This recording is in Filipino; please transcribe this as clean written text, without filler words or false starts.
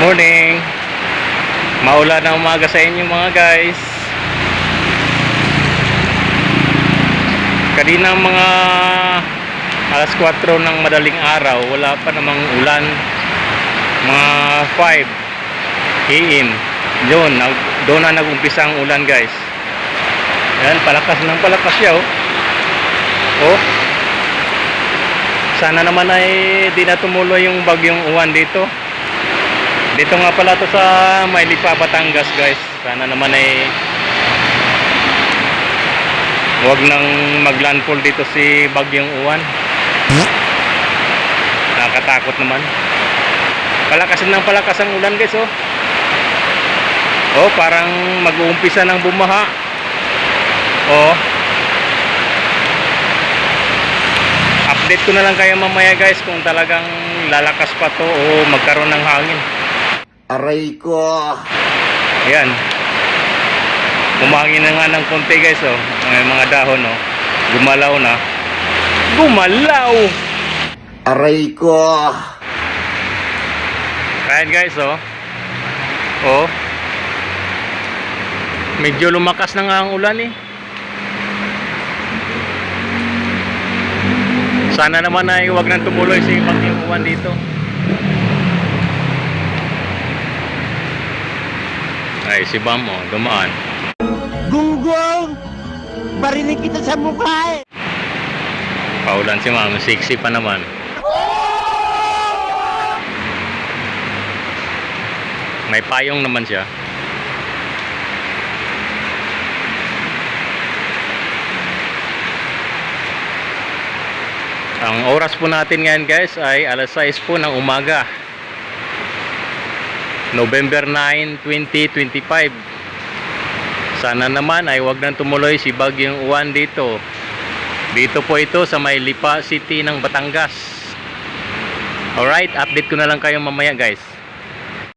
Morning. Maulan na umaga sa inyo mga guys. Kanina mga alas 4 ng madaling araw, wala pa namang ulan. Mga 5 AM. Doon na nag-umpisa ang ulan guys. Yan, palakas ng palakas siya oh. Oh. Sana naman ay di na tumuloy yung bagyong uwan dito. Dito nga pala to sa Maylipa, Batangas guys. Sana naman ay huwag nang maglandfall dito si bagyong uwan. Nakatakot naman. Palakasin ng palakas ang ulan guys oh. Oh, parang mag-uumpisa ng bumaha. Oh. Update ko na lang kayo mamaya guys kung talagang lalakas pa to o magkaroon ng hangin. Aray ko. Ayan. Umangin na nga ng konti guys oh. May mga dahon oh. Gumalaw na. Gumalaw! Aray ko. Ayan guys oh. Oh. Medyo lumakas na nga ang ulan eh. Sana naman ay huwag nang tumuloy si bagyong uwan dito. Ay, si Bam oh, dumaan. Gunggong! Barinig kita sa mukha eh! Paulan si Ma'am, sexy pa naman. May payong naman siya. Ang oras po natin ngayon guys ay alas 6 po ng umaga. November 9, 2025. Sana naman ay wag nang tumuloy si bagyong uwan dito. Dito po ito sa Maylipa City ng Batangas. Alright, update ko na lang kayo mamaya guys.